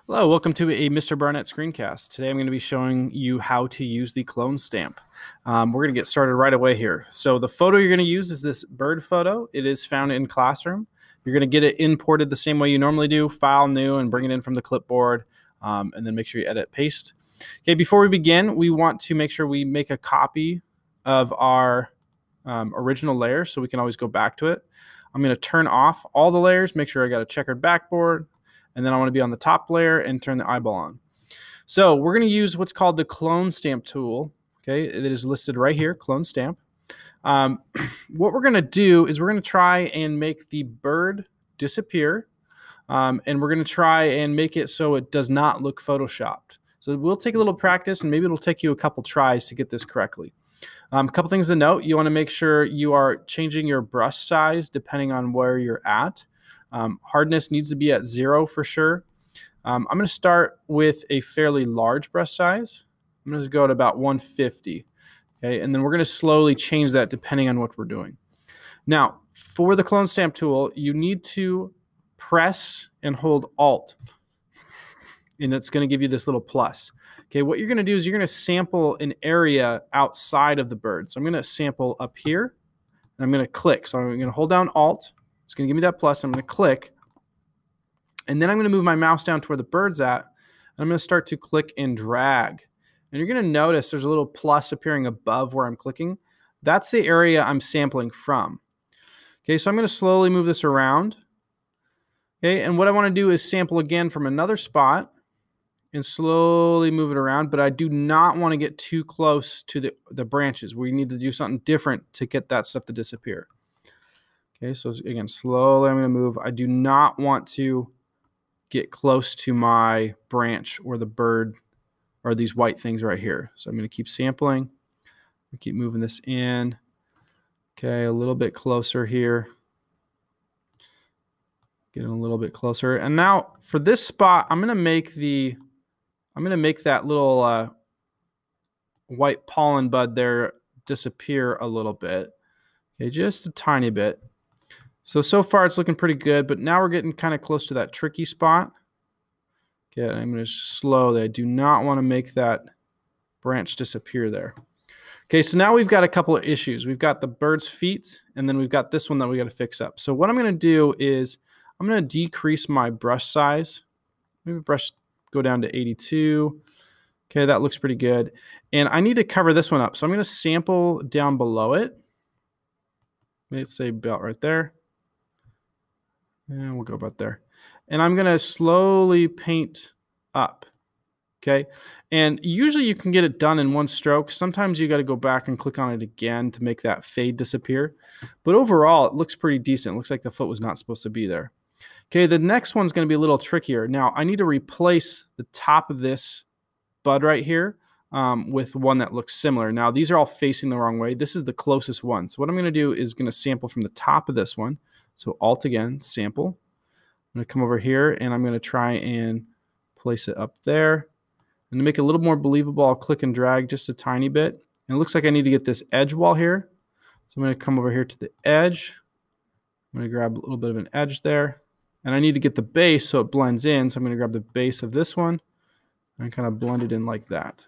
Hello, welcome to a Mr. Barnett Screencast. Today I'm going to be showing you how to use the clone stamp. We're going to get started right away here. So the photo you're going to use is this bird photo. It is found in Classroom. You're going to get it imported the same way you normally do, file new, and bring it in from the clipboard, and then make sure you edit, paste. Okay, before we begin, we want to make sure we make a copy of our original layer so we can always go back to it. I'm going to turn off all the layers, make sure I got a checkered backboard, and then I want to be on the top layer and turn the eyeball on. So we're going to use what's called the clone stamp tool. Okay, it is listed right here, clone stamp. What we're going to do is we're going to try and make the bird disappear, and we're going to try and make it so it does not look photoshopped. So we'll take a little practice, and maybe it'll take you a couple tries to get this correctly. A couple things to note: you want to make sure you are changing your brush size depending on where you're at. Hardness needs to be at 0 for sure. I'm going to start with a fairly large brush size. I'm going to go to about 150. Okay, and then we're going to slowly change that depending on what we're doing. Now, for the clone stamp tool, you need to press and hold Alt, and it's going to give you this little plus. Okay, what you're going to do is you're going to sample an area outside of the bird. So I'm going to sample up here, and I'm going to click. So I'm going to hold down Alt. It's going to give me that plus. I'm going to click. And then I'm going to move my mouse down to where the bird's at. And I'm going to start to click and drag. And you're going to notice there's a little plus appearing above where I'm clicking. That's the area I'm sampling from. Okay, so I'm going to slowly move this around. Okay, and what I want to do is sample again from another spot and slowly move it around. But I do not want to get too close to the branches. We need to do something different to get that stuff to disappear. Okay, so again, slowly I'm going to move. I do not want to get close to my branch or the bird or these white things right here. So I'm going to keep sampling. Keep moving this in. Okay, a little bit closer here. Getting a little bit closer. And now for this spot, I'm going to make that little white pollen bud there disappear a little bit. Okay, just a tiny bit. So far it's looking pretty good, but now we're getting kind of close to that tricky spot. Okay, I'm going to slowly, I do not want to make that branch disappear there. Okay, so now we've got a couple of issues. We've got the bird's feet, and then we've got this one that we got to fix up. So what I'm going to do is I'm going to decrease my brush size. Maybe brush go down to 82. Okay, that looks pretty good. And I need to cover this one up. So I'm going to sample down below it. Let's say about right there. And we'll go about there. And I'm going to slowly paint up. Okay. And usually you can get it done in one stroke. Sometimes you got to go back and click on it again to make that fade disappear. But overall, it looks pretty decent. It looks like the foot was not supposed to be there. Okay. The next one's going to be a little trickier. Now, I need to replace the top of this bud right here with one that looks similar. Now, these are all facing the wrong way. This is the closest one. So what I'm going to do is going to sample from the top of this one. So Alt again, sample. I'm going to come over here and I'm going to try and place it up there. And to make it a little more believable, I'll click and drag just a tiny bit. And it looks like I need to get this edge wall here. So I'm going to come over here to the edge. I'm going to grab a little bit of an edge there. And I need to get the base so it blends in. So I'm going to grab the base of this one and kind of blend it in like that.